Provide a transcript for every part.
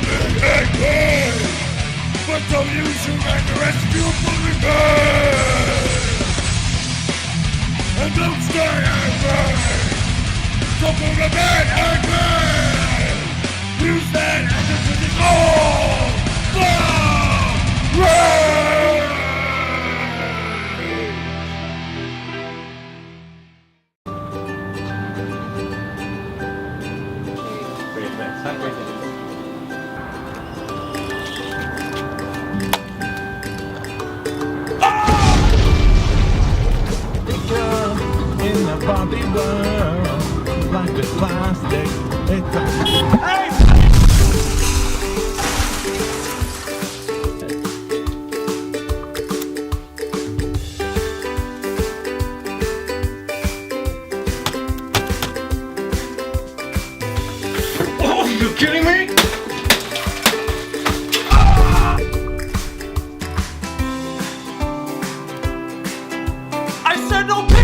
angry, but don't use your anger as fuel for revenge. And don't stay angry, don't go to bed angry. Use that anger to dissolve the rage. In the Barbie world, life is plastic. It's a... Hey! Oh, you kidding me? I said no pick!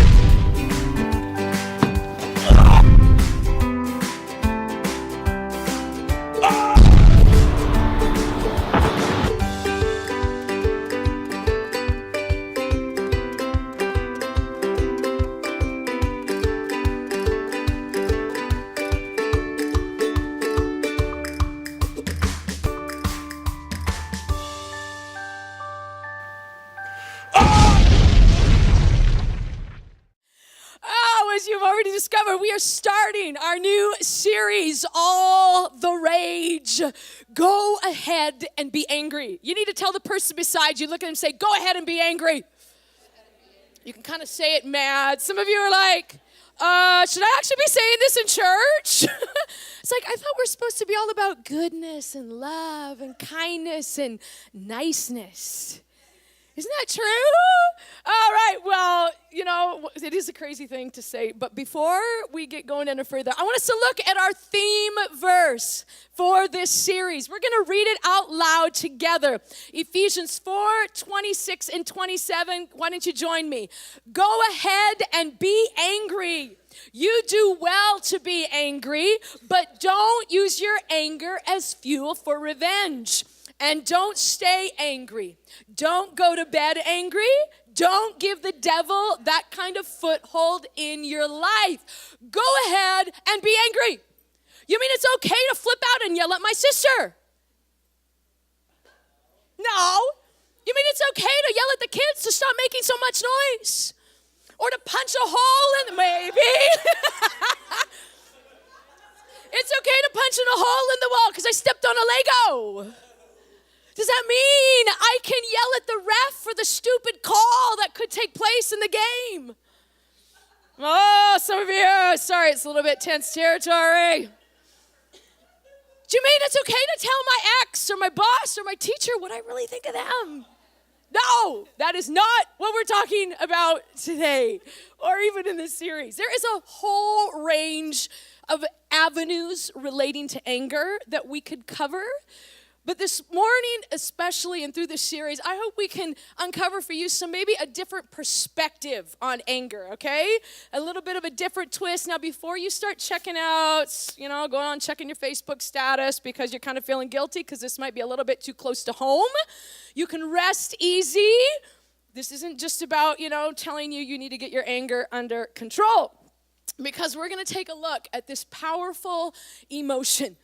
As you've already discovered, we are starting our new series, All the Rage. Go ahead and be angry. You need to tell the person beside you, look at them and say, go ahead and be angry. You can kind of say it mad. Some of you are like, should I actually be saying this in church? It's like, I thought we're supposed to be all about goodness and love and kindness and niceness. Isn't that true? All right, well, you know, it is a crazy thing to say, but before we get going any further, I want us to look at our theme verse for this series. We're going to read it out loud together. Ephesians 4:26 and 27. Why don't you join me? Go ahead and be angry. You do well to be angry, but don't use your anger as fuel for revenge. And don't stay angry. Don't go to bed angry. Don't give the devil that kind of foothold in your life. Go ahead and be angry. You mean it's okay to flip out and yell at my sister? No. You mean it's okay to yell at the kids to stop making so much noise? Or to punch a hole in, maybe. It's okay to punch in a hole in the wall because I stepped on a Lego. Does that mean I can yell at the ref for the stupid call that could take place in the game? Oh, some of you, sorry, it's a little bit tense territory. Do you mean it's okay to tell my ex or my boss or my teacher what I really think of them? No, that is not what we're talking about today or even in this series. There is a whole range of avenues relating to anger that we could cover. But this morning especially and through this series, I hope we can uncover for you maybe a different perspective on anger, okay? A little bit of a different twist. Now, before you start checking out, going on checking your Facebook status because you're kind of feeling guilty because this might be a little bit too close to home, you can rest easy. This isn't just about, telling you need to get your anger under control, because we're going to take a look at this powerful emotion.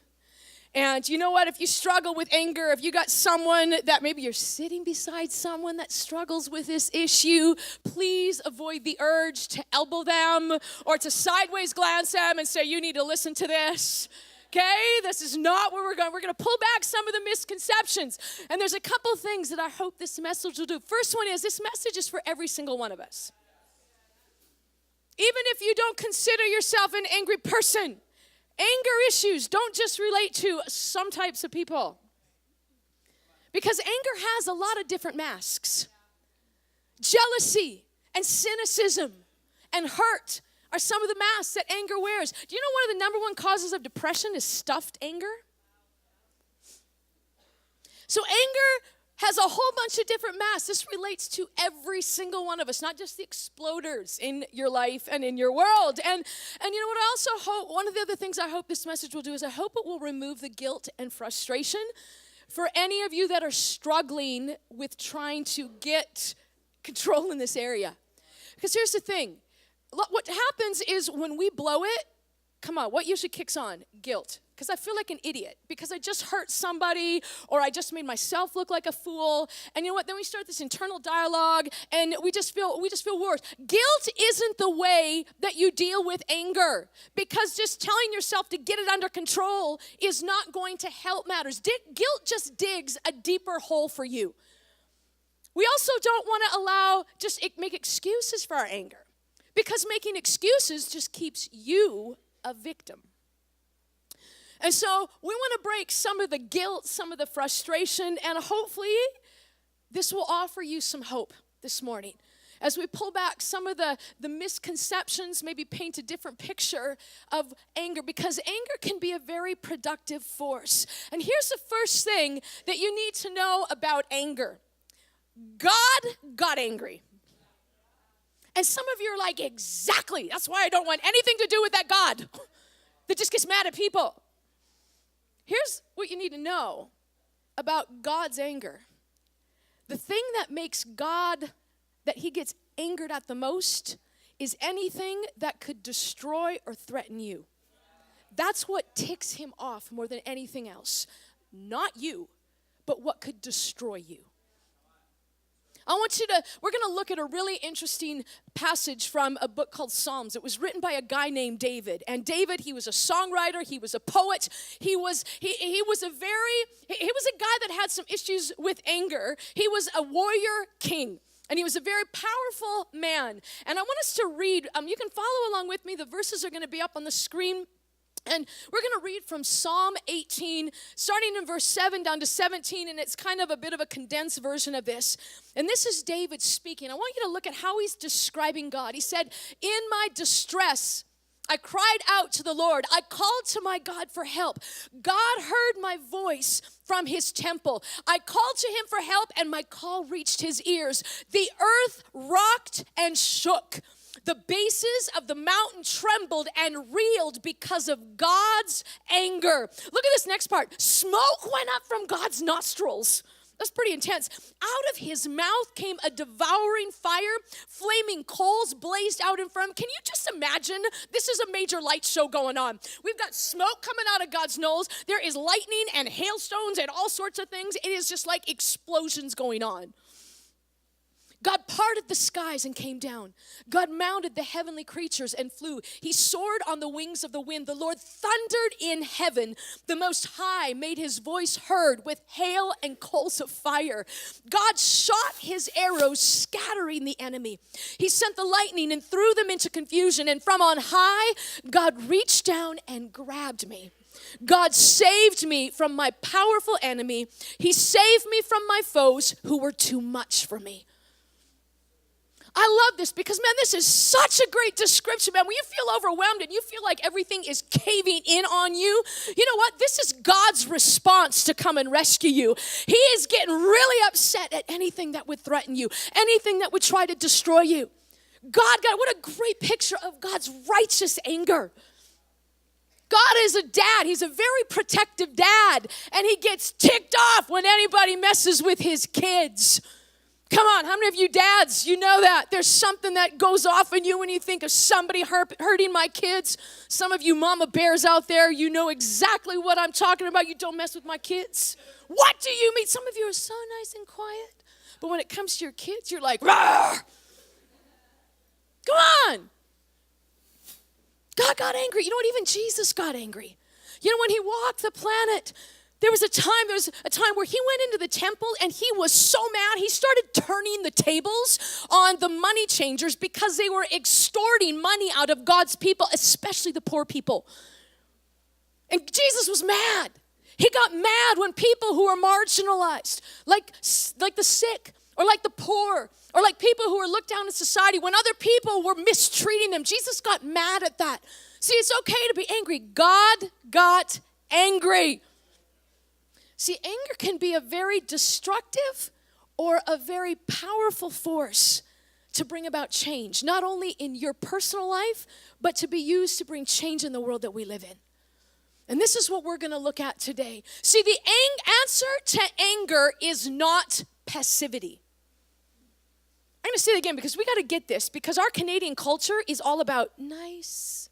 And you know what? If you struggle with anger, if you got someone that maybe you're sitting beside someone that struggles with this issue, please avoid the urge to elbow them or to sideways glance them and say, you need to listen to this. Okay? This is not where we're going. We're going to pull back some of the misconceptions. And there's a couple things that I hope this message will do. First one is this message is for every single one of us. Even if you don't consider yourself an angry person, anger issues don't just relate to some types of people. Because anger has a lot of different masks. Jealousy and cynicism and hurt are some of the masks that anger wears. Do you know one of the number one causes of depression is stuffed anger? So anger has a whole bunch of different masks. This relates to every single one of us, not just the exploders in your life and in your world. And you know what I also hope, one of the other things I hope this message will do is I hope it will remove the guilt and frustration for any of you that are struggling with trying to get control in this area. Because here's the thing. What happens is when we blow it, come on, what usually kicks on? Guilt. Because I feel like an idiot. Because I just hurt somebody, or I just made myself look like a fool. And you know what? Then we start this internal dialogue, and we just feel worse. Guilt isn't the way that you deal with anger. Because just telling yourself to get it under control is not going to help matters. Guilt just digs a deeper hole for you. We also don't want to make excuses for our anger. Because making excuses just keeps you a victim. And so we want to break some of the guilt, some of the frustration, and hopefully this will offer you some hope this morning. As we pull back some of the misconceptions, maybe paint a different picture of anger, because anger can be a very productive force. And here's the first thing that you need to know about anger. God got angry. And some of you are like, exactly, that's why I don't want anything to do with that God that just gets mad at people. Here's what you need to know about God's anger. The thing that makes God, that he gets angered at the most, is anything that could destroy or threaten you. That's what ticks him off more than anything else. Not you, but what could destroy you. We're going to look at a really interesting passage from a book called Psalms. It was written by a guy named David. And David, he was a songwriter, he was a poet, he was a guy that had some issues with anger. He was a warrior king. And he was a very powerful man. And I want us to read, you can follow along with me. The verses are going to be up on the screen. And we're going to read from Psalm 18, starting in verse 7 down to 17, and it's kind of a bit of a condensed version of this. And this is David speaking. I want you to look at how he's describing God. He said, "In my distress, I cried out to the Lord. I called to my God for help. God heard my voice from his temple. I called to him for help, and my call reached his ears. The earth rocked and shook. The bases of the mountain trembled and reeled because of God's anger." Look at this next part. "Smoke went up from God's nostrils." That's pretty intense. "Out of his mouth came a devouring fire. Flaming coals blazed out in front of him." Can you just imagine? This is a major light show going on. We've got smoke coming out of God's nose. There is lightning and hailstones and all sorts of things. It is just like explosions going on. God parted the skies and came down. God mounted the heavenly creatures and flew. He soared on the wings of the wind. The Lord thundered in heaven. The Most High made his voice heard with hail and coals of fire. God shot his arrows, scattering the enemy. He sent the lightning and threw them into confusion. And from on high, God reached down and grabbed me. God saved me from my powerful enemy. He saved me from my foes who were too much for me. I love this because, man, this is such a great description, man. When you feel overwhelmed and you feel like everything is caving in on you, you know what? This is God's response to come and rescue you. He is getting really upset at anything that would threaten you, anything that would try to destroy you. God, what a great picture of God's righteous anger. God is a dad. He's a very protective dad, and he gets ticked off when anybody messes with his kids. Come on, how many of you dads, you know that? There's something that goes off in you when you think of somebody hurting my kids. Some of you mama bears out there, you know exactly what I'm talking about. You don't mess with my kids. What do you mean? Some of you are so nice and quiet, but when it comes to your kids, you're like, "Rawr!" Come on. God got angry. You know what? Even Jesus got angry. You know, when he walked the planet, there was a time where he went into the temple and he was so mad, he started turning the tables on the money changers because they were extorting money out of God's people, especially the poor people. And Jesus was mad. He got mad when people who were marginalized, like the sick, or like the poor, or like people who were looked down in society, when other people were mistreating them, Jesus got mad at that. See, it's okay to be angry. God got angry. See, anger can be a very destructive or a very powerful force to bring about change, not only in your personal life, but to be used to bring change in the world that we live in. And this is what we're going to look at today. See, the answer to anger is not passivity. I'm going to say it again because we got to get this, because our Canadian culture is all about nice.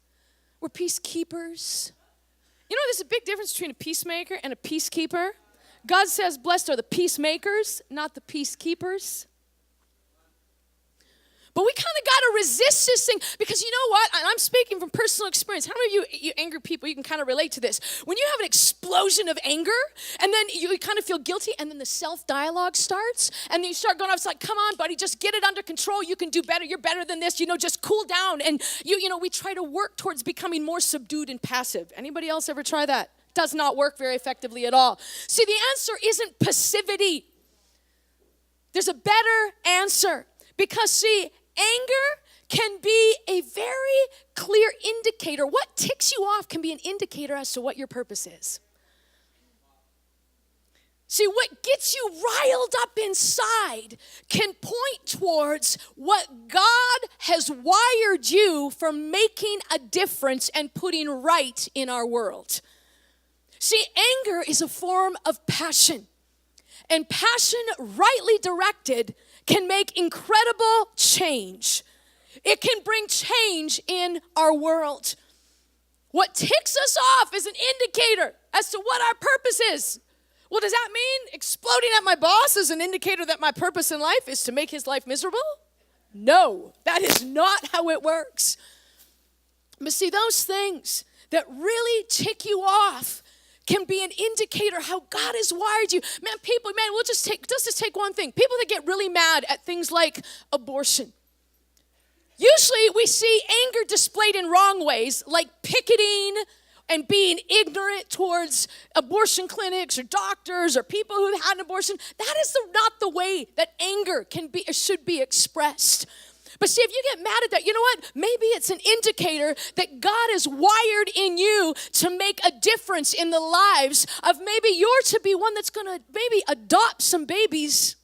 We're peacekeepers. You know, there's a big difference between a peacemaker and a peacekeeper. God says, blessed are the peacemakers, not the peacekeepers. But we kind of got to resist this thing, because you know what? And I'm speaking from personal experience. How many of you angry people, you can kind of relate to this? When you have an explosion of anger, and then you kind of feel guilty, and then the self-dialogue starts, and then you start going off, it's like, come on, buddy, just get it under control. You can do better. You're better than this. Just cool down. And, we try to work towards becoming more subdued and passive. Anybody else ever try that? Does not work very effectively at all. See, the answer isn't passivity. There's a better answer. Because, see, anger can be a very clear indicator. What ticks you off can be an indicator as to what your purpose is. See, what gets you riled up inside can point towards what God has wired you for making a difference and putting right in our world. See, anger is a form of passion. And passion, rightly directed, can make incredible change. It can bring change in our world. What ticks us off is an indicator as to what our purpose is. Well, does that mean exploding at my boss is an indicator that my purpose in life is to make his life miserable? No, that is not how it works. But see, those things that really tick you off can be an indicator how God has wired you. We'll just take one thing. People that get really mad at things like abortion. Usually we see anger displayed in wrong ways, like picketing and being ignorant towards abortion clinics or doctors or people who had an abortion. That is not the way that anger should be expressed. But see, if you get mad at that, you know what? Maybe it's an indicator that God is wired in you to make a difference in the lives of, maybe you're to be one that's going to maybe adopt some babies.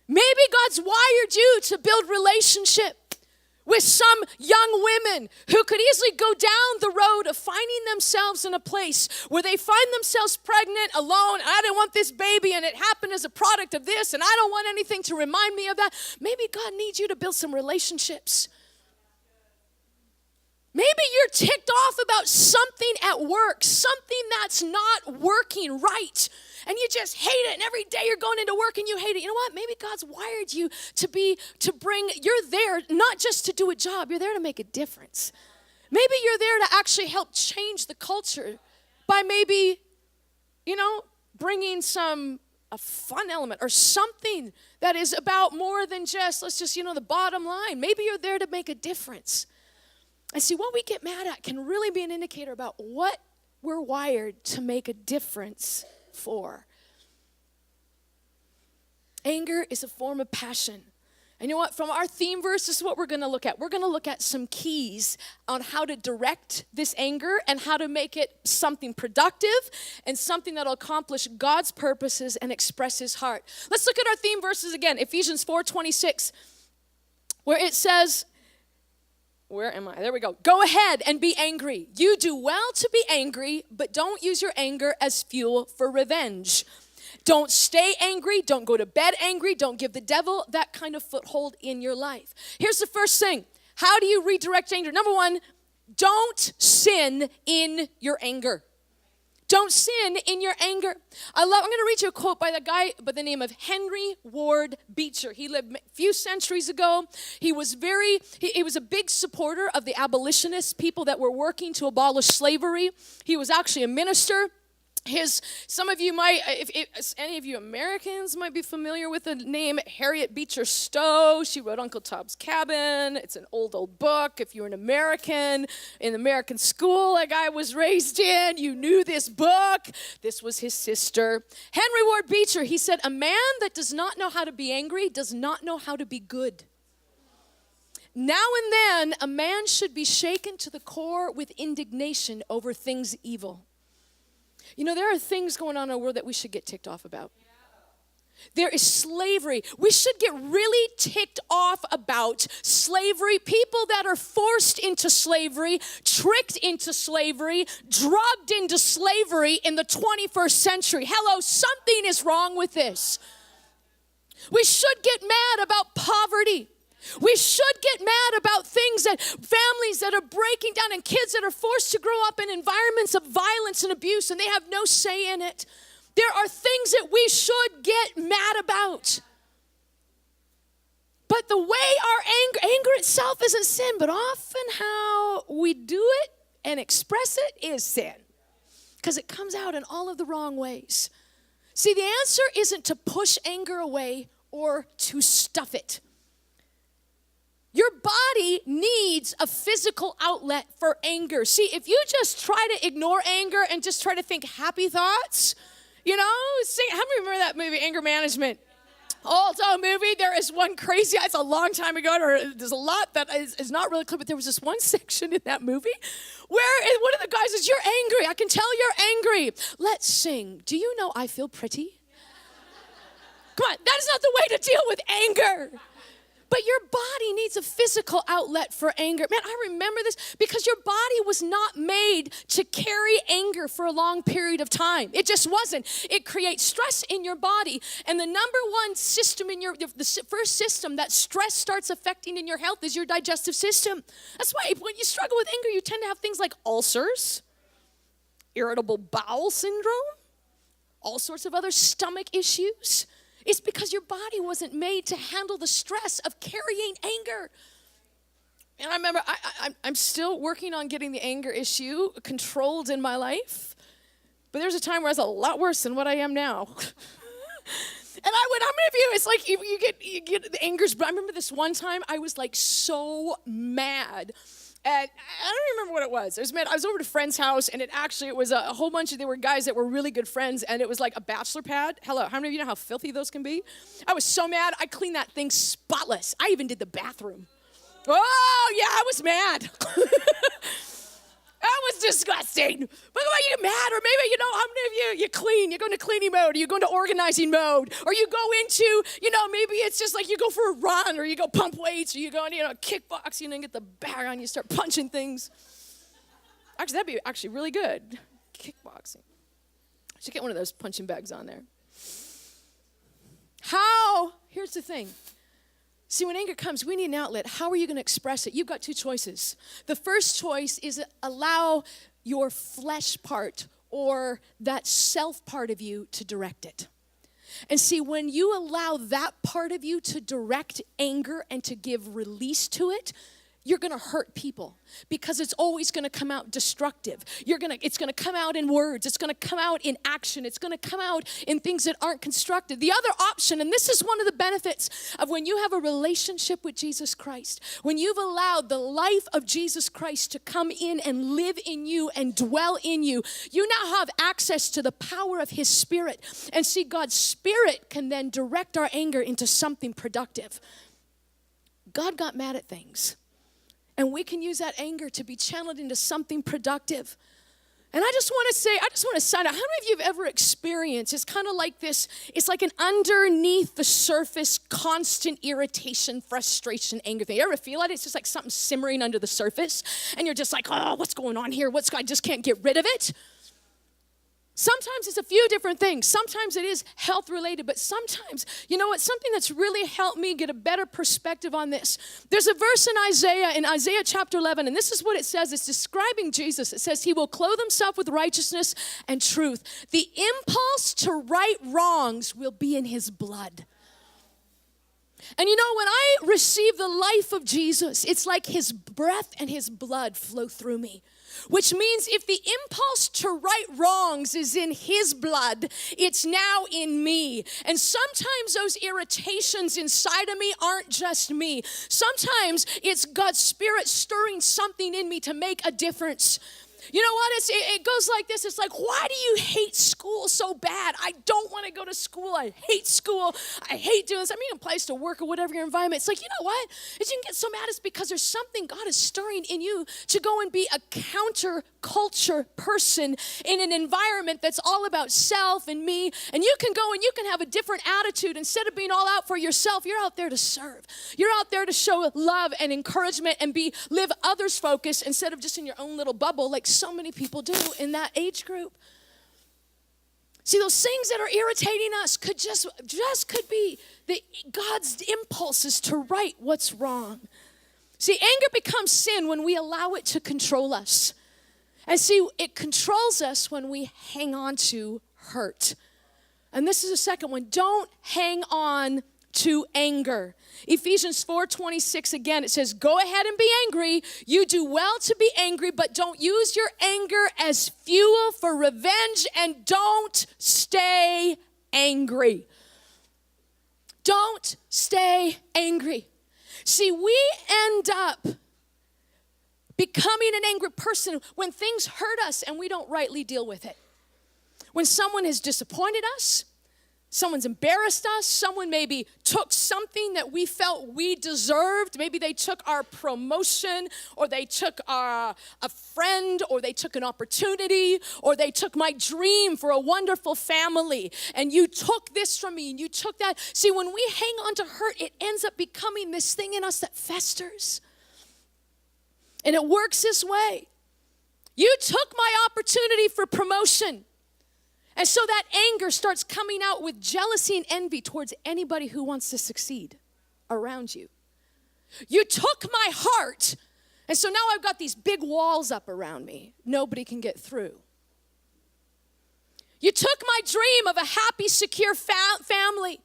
Maybe God's wired you to build relationship with some young women who could easily go down the road of finding themselves in a place where they find themselves pregnant, alone. I didn't want this baby, and it happened as a product of this, and I don't want anything to remind me of that. Maybe God needs you to build some relationships. Maybe you're ticked off about something at work, something that's not working right, and you just hate it, and every day you're going into work and you hate it. You know what? Maybe God's wired you you're there not just to do a job, you're there to make a difference. Maybe you're there to actually help change the culture by maybe, bringing a fun element or something that is about more than just, the bottom line. Maybe you're there to make a difference. And see, what we get mad at can really be an indicator about what we're wired to make a difference for. Anger is a form of passion. And you know what? From our theme verse, this is what we're going to look at. We're going to look at some keys on how to direct this anger and how to make it something productive and something that will accomplish God's purposes and express his heart. Let's look at our theme verses again. Ephesians 4:26, where it says, where am I? There we go. Go ahead and be angry. You do well to be angry, but don't use your anger as fuel for revenge. Don't stay angry. Don't go to bed angry. Don't give the devil that kind of foothold in your life. Here's the first thing. How do you redirect anger? Number one, don't sin in your anger. Don't sin in your anger. I'm going to read you a quote by the guy by the name of Henry Ward Beecher. He lived a few centuries ago. He was a big supporter of the abolitionists, people that were working to abolish slavery. He was actually a minister. Some of you might, if any of you Americans might be familiar with the name Harriet Beecher Stowe. She wrote Uncle Tom's Cabin. It's an old book. If you're an American, in American school like I was raised in, you knew this book. This was his sister. Henry Ward Beecher, he said, a man that does not know how to be angry does not know how to be good. Now and then, a man should be shaken to the core with indignation over things evil. There are things going on in our world that we should get ticked off about. There is slavery. We should get really ticked off about slavery. People that are forced into slavery, tricked into slavery, drugged into slavery in the 21st century. Hello, something is wrong with this. We should get mad about poverty. We should get mad about things that families that are breaking down and kids that are forced to grow up in environments of violence and abuse and they have no say in it. There are things that we should get mad about. But the way our anger itself isn't sin, but often how we do it and express it is sin. Because it comes out in all of the wrong ways. See, the answer isn't to push anger away or to stuff it. Your body needs a physical outlet for anger. See, if you just try to ignore anger and just try to think happy thoughts, you know, how many remember that movie, Anger Management? Oh, it's a movie. There is one crazy, it's a long time ago, or there's a lot that is not really clear, but there was this one section in that movie where one of the guys says, "You're angry. I can tell you're angry. Let's sing. Do you know I feel pretty?" Come on, that is not the way to deal with anger. But your body needs a physical outlet for anger. Man, I remember this because your body was not made to carry anger for a long period of time. It just wasn't. It creates stress in your body. And the number one system in the first system that stress starts affecting in your health is your digestive system. That's why when you struggle with anger, you tend to have things like ulcers, irritable bowel syndrome, all sorts of other stomach issues. It's because your body wasn't made to handle the stress of carrying anger. And I remember I'm still working on getting the anger issue controlled in my life. But there's a time where I was a lot worse than what I am now. And how many of you, it's like you get the angers, but I remember this one time I was like so mad. And I don't remember what it was. I was over at a friend's house, and it was a whole bunch of, there were guys that were really good friends, and it was like a bachelor pad. Hello, how many of you know how filthy those can be? I was so mad, I cleaned that thing spotless. I even did the bathroom. Oh, yeah, I was mad. That was disgusting. But why you get mad? Or maybe, how many of you clean? You go into cleaning mode, or you go into organizing mode, or you go into, maybe it's just like you go for a run, or you go pump weights, or you go into, kickboxing and get the bag on, you start punching things. Actually, that'd be actually really good. Kickboxing. I should get one of those punching bags on there. Here's the thing. See, when anger comes, we need an outlet. How are you going to express it? You've got two choices. The first choice is allow your flesh part or that self part of you to direct it. And see, when you allow that part of you to direct anger and to give release to it, you're going to hurt people because it's always going to come out destructive. It's going to come out in words. It's going to come out in action. It's going to come out in things that aren't constructive. The other option, and this is one of the benefits of when you have a relationship with Jesus Christ, when you've allowed the life of Jesus Christ to come in and live in you and dwell in you, you now have access to the power of His Spirit. And see, God's Spirit can then direct our anger into something productive. God got mad at things. And we can use that anger to be channeled into something productive. And I just want to sign out. How many of you have ever experienced, it's kind of like this, it's like an underneath the surface, constant irritation, frustration, anger thing. You ever feel it? It's just like something simmering under the surface. And you're just like, oh, what's going on here? I just can't get rid of it. Sometimes it's a few different things. Sometimes it is health related, but sometimes, you know what, something that's really helped me get a better perspective on this. There's a verse in Isaiah chapter 11, and this is what it says. It's describing Jesus. It says, He will clothe Himself with righteousness and truth. The impulse to right wrongs will be in His blood. And when I receive the life of Jesus, it's like His breath and His blood flow through me. Which means if the impulse to right wrongs is in His blood, it's now in me. And sometimes those irritations inside of me aren't just me. Sometimes it's God's Spirit stirring something in me to make a difference. You know what? It goes like this. It's like, why do you hate school so bad? I don't want to go to school. I hate school. I hate doing this. I mean, a place to work or whatever your environment. It's like, you know what? Is you can get so mad, it's because there's something God is stirring in you to go and be a counterculture person in an environment that's all about self and me. And you can go and you can have a different attitude. Instead of being all out for yourself, you're out there to serve. You're out there to show love and encouragement and live others focused instead of just in your own little bubble like so many people do in that age group. See, those things that are irritating us could just could be God's impulses to right what's wrong. See, anger becomes sin when we allow it to control us. And see, it controls us when we hang on to hurt. And this is the second one. Don't hang on to anger. Ephesians 4:26 again, it says, go ahead and be angry. You do well to be angry, but don't use your anger as fuel for revenge, and don't stay angry. Don't stay angry. See, we end up becoming an angry person when things hurt us and we don't rightly deal with it. When someone has disappointed us, someone's embarrassed us, someone maybe took something that we felt we deserved. Maybe they took our promotion, or they took a friend, or they took an opportunity, or they took my dream for a wonderful family. And you took this from me, and you took that. See, when we hang on to hurt, it ends up becoming this thing in us that festers. And it works this way. You took my opportunity for promotion. And so that anger starts coming out with jealousy and envy towards anybody who wants to succeed around you. You took my heart, and so now I've got these big walls up around me. Nobody can get through. You took my dream of a happy, secure family.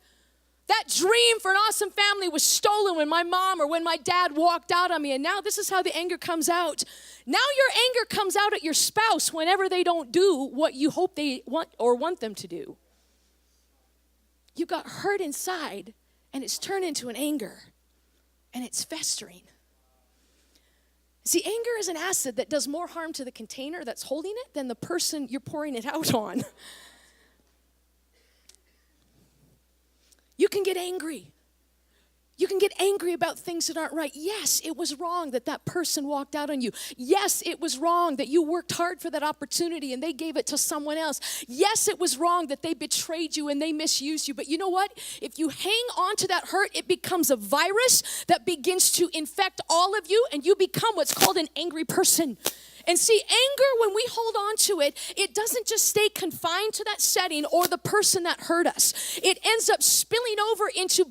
That dream for an awesome family was stolen when my mom or when my dad walked out on me. And now this is how the anger comes out. Now your anger comes out at your spouse whenever they don't do what you hope they want them to do. You got hurt inside, and it's turned into an anger, and it's festering. See, anger is an acid that does more harm to the container that's holding it than the person you're pouring it out on. You can get angry. You can get angry about things that aren't right. Yes, it was wrong that that person walked out on you. Yes, it was wrong that you worked hard for that opportunity and they gave it to someone else. Yes, it was wrong that they betrayed you and they misused you. But you know what? If you hang on to that hurt, it becomes a virus that begins to infect all of you, and you become what's called an angry person. And see, anger, when we hold on to it, it doesn't just stay confined to that setting or the person that hurt us. It ends up spilling over into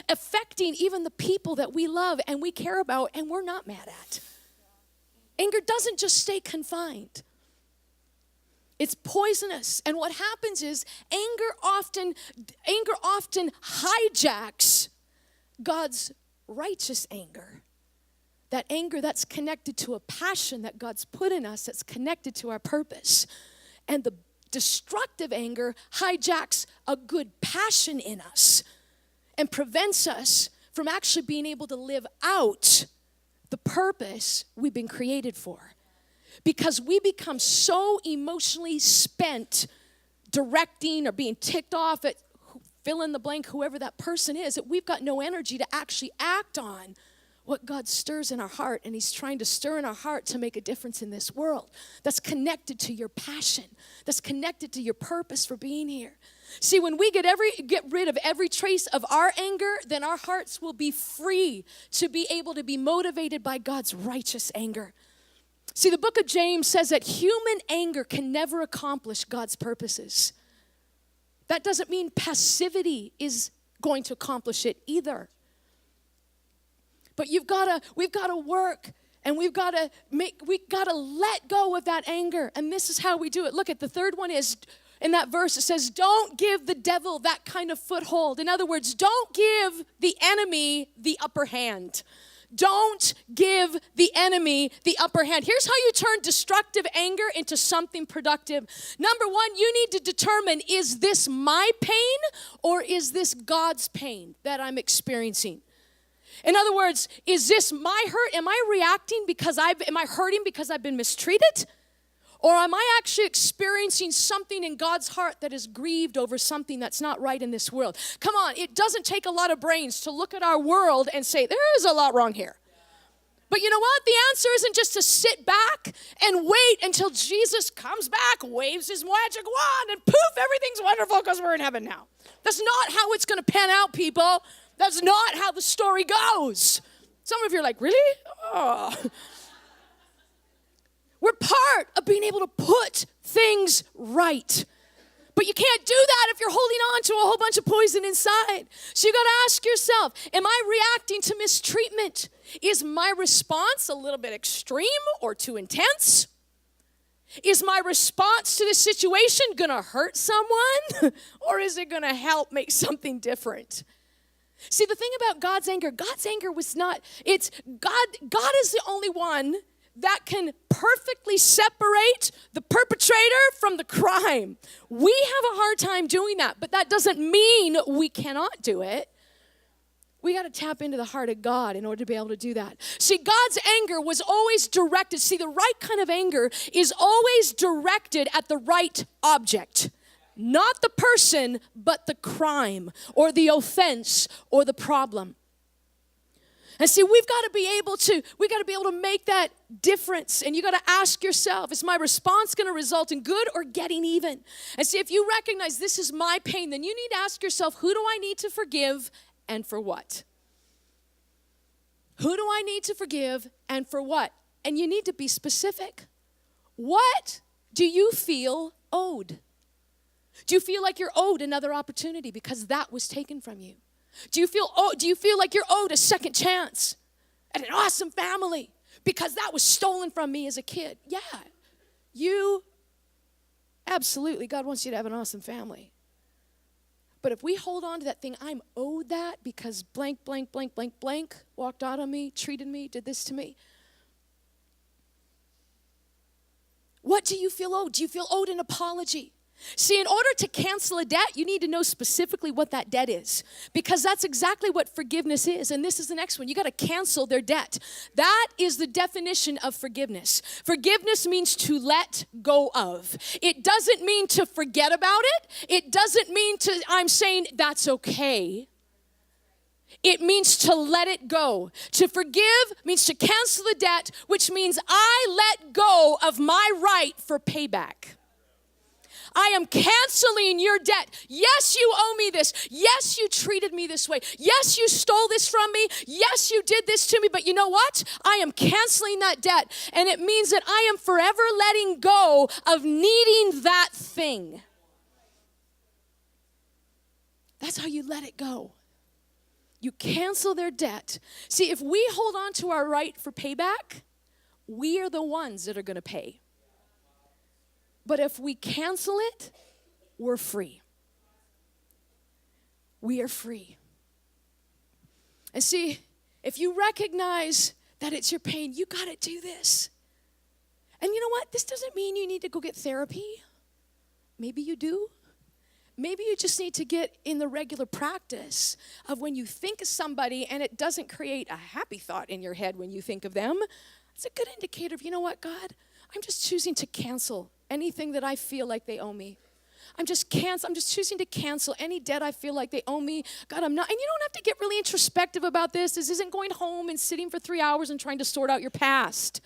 affecting even the people that we love and we care about and we're not mad at. Anger doesn't just stay confined. It's poisonous. And what happens is anger often hijacks God's righteous anger. That anger that's connected to a passion that God's put in us, that's connected to our purpose. And the destructive anger hijacks a good passion in us and prevents us from actually being able to live out the purpose we've been created for. Because we become so emotionally spent directing or being ticked off at fill in the blank, whoever that person is, that we've got no energy to actually act on what God stirs in our heart, and he's trying to stir in our heart to make a difference in this world. That's connected to your passion. That's connected to your purpose for being here. See, when we get rid of every trace of our anger, then our hearts will be free to be able to be motivated by God's righteous anger. See, the book of James says that human anger can never accomplish God's purposes. That doesn't mean passivity is going to accomplish it either. But we've got to work, and we've got to let go of that anger. And this is how we do it. Look at the third one is, in that verse, it says, don't give the devil that kind of foothold. In other words, don't give the enemy the upper hand. Don't give the enemy the upper hand. Here's how you turn destructive anger into something productive. Number one, you need to determine, is this my pain or is this God's pain that I'm experiencing? In other words, is this my hurt? Am I reacting am I hurting because I've been mistreated? Or am I actually experiencing something in God's heart that is grieved over something that's not right in this world? Come on, it doesn't take a lot of brains to look at our world and say, there is a lot wrong here. But you know what? The answer isn't just to sit back and wait until Jesus comes back, waves his magic wand, and poof, everything's wonderful because we're in heaven now. That's not how it's going to pan out, people. That's not how the story goes. Some of you are like, really? Oh. We're part of being able to put things right. But you can't do that if you're holding on to a whole bunch of poison inside. So you got to ask yourself, am I reacting to mistreatment? Is my response a little bit extreme or too intense? Is my response to this situation going to hurt someone? Or is it going to help make something different? See, the thing about God's anger was not, it's God is the only one that can perfectly separate the perpetrator from the crime. We have a hard time doing that, but that doesn't mean we cannot do it. We got to tap into the heart of God in order to be able to do that. See, God's anger was always directed. See, the right kind of anger is always directed at the right object. Not the person, but the crime or the offense or the problem. And see, we got to be able to make that difference. And you got to ask yourself, is my response going to result in good or getting even? And see, if you recognize this is my pain, then you need to ask yourself, who do I need to forgive and for what? Who do I need to forgive and for what? And you need to be specific. What do you feel owed? Do you feel like you're owed another opportunity because that was taken from you? Do you feel like you're owed a second chance at an awesome family because that was stolen from me as a kid? Yeah, absolutely, God wants you to have an awesome family. But if we hold on to that thing, I'm owed that because blank, blank, blank, blank, blank walked out on me, treated me, did this to me. What do you feel owed? Do you feel owed an apology? See, in order to cancel a debt, you need to know specifically what that debt is, because that's exactly what forgiveness is. And this is the next one. You got to cancel their debt. That is the definition of forgiveness. Forgiveness means to let go of. It doesn't mean to forget about it. It doesn't mean I'm saying that's okay. It means to let it go. To forgive means to cancel the debt, which means I let go of my right for payback. I am canceling your debt. Yes, you owe me this. Yes, you treated me this way. Yes, you stole this from me. Yes, you did this to me. But you know what? I am canceling that debt. And it means that I am forever letting go of needing that thing. That's how you let it go. You cancel their debt. See, if we hold on to our right for payback, we are the ones that are going to pay. But if we cancel it, we're free. We are free. And see, if you recognize that it's your pain, you got to do this. And you know what? This doesn't mean you need to go get therapy. Maybe you do. Maybe you just need to get in the regular practice of when you think of somebody and it doesn't create a happy thought in your head when you think of them. It's a good indicator of, you know what, God? I'm just choosing to cancel anything that I feel like they owe me. I'm just choosing to cancel any debt I feel like they owe me. God, I'm not. And you don't have to get really introspective about this. This isn't going home and sitting for 3 hours and trying to sort out your past.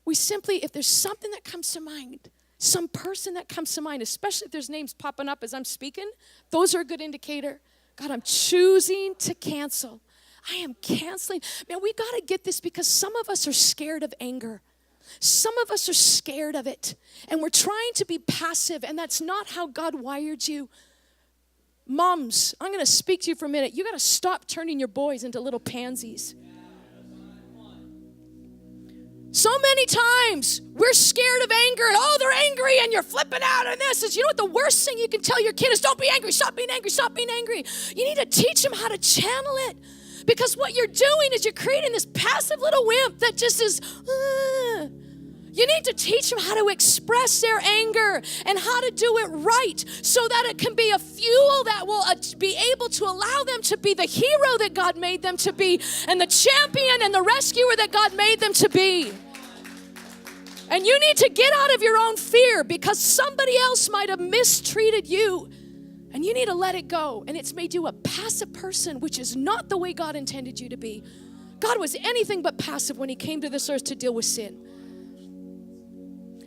We simply, if there's something that comes to mind, some person that comes to mind, especially if there's names popping up as I'm speaking, those are a good indicator. God, I'm choosing to cancel. I am canceling. Man, we got to get this because some of us are scared of anger. Some of us are scared of it, and we're trying to be passive, and that's not how God wired you. Moms, I'm going to speak to you for a minute. You got to stop turning your boys into little pansies. So many times we're scared of anger, and they're angry, and you're flipping out, and this is, you know what the worst thing you can tell your kid is, don't be angry, stop being angry, stop being angry. You need to teach them how to channel it. Because what you're doing is you're creating this passive little wimp that just is, You need to teach them how to express their anger and how to do it right so that it can be a fuel that will be able to allow them to be the hero that God made them to be and the champion and the rescuer that God made them to be. And you need to get out of your own fear because somebody else might have mistreated you. And you need to let it go. And it's made you a passive person, which is not the way God intended you to be. God was anything but passive when he came to this earth to deal with sin.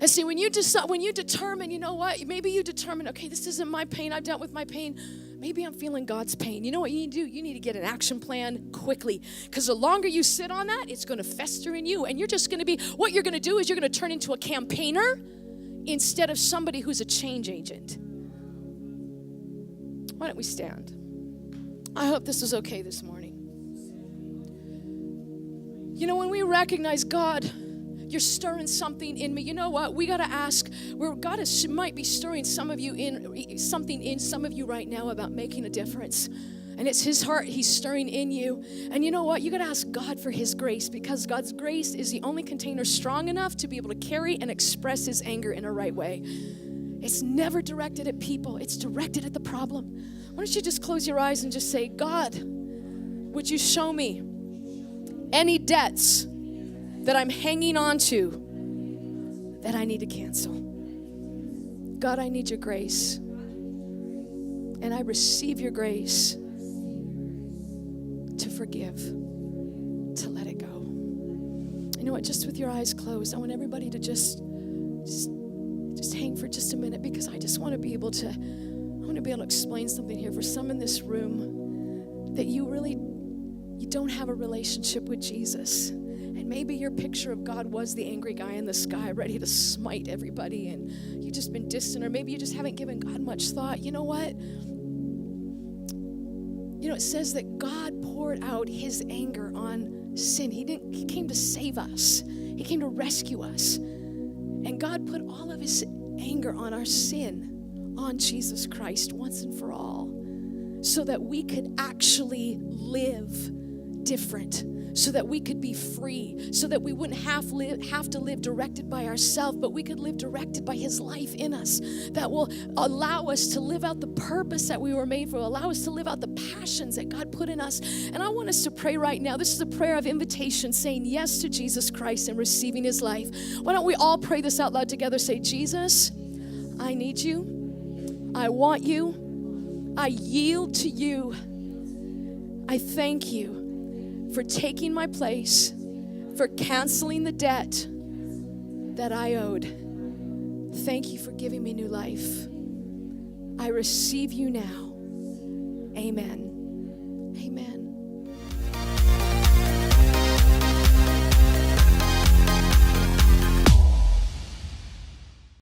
And see, when you determine, you know what? Maybe you determine, okay, this isn't my pain. I've dealt with my pain. Maybe I'm feeling God's pain. You know what you need to do? You need to get an action plan quickly. Because the longer you sit on that, it's going to fester in you. And you're just going to be, what you're going to do is you're going to turn into a campaigner instead of somebody who's a change agent. Why don't we stand? I hope this is okay this morning. You know, when we recognize, God, you're stirring something in me. You know what? We got to ask, where God might be stirring something in some of you right now about making a difference. And it's his heart he's stirring in you. And you know what? You got to ask God for his grace, because God's grace is the only container strong enough to be able to carry and express his anger in a right way. It's never directed at people. It's directed at the problem. Why don't you just close your eyes and just say, God, would you show me any debts that I'm hanging on to that I need to cancel? God, I need your grace. And I receive your grace to forgive, to let it go. You know what? Just with your eyes closed, I want everybody to just hang for just a minute, because I just want to be able to explain something here for some in this room that you don't have a relationship with Jesus. And maybe your picture of God was the angry guy in the sky ready to smite everybody, and you've just been distant, or maybe you just haven't given God much thought. You know what? You know, it says that God poured out his anger on sin. He came to save us. He came to rescue us. And God put all of his anger on our sin on Jesus Christ once and for all, so that we could actually live different, so that we could be free, so that we wouldn't have to live directed by ourselves, but we could live directed by his life in us, that will allow us to live out the purpose that we were made for, allow us to live out the passions that God put in us. And I want us to pray right now. This is a prayer of invitation, saying yes to Jesus Christ and receiving his life. Why don't we all pray this out loud together? Say, Jesus, I need you. I want you. I yield to you. I thank you for taking my place, for canceling the debt that I owed. Thank you for giving me new life. I receive you now. Amen. Amen.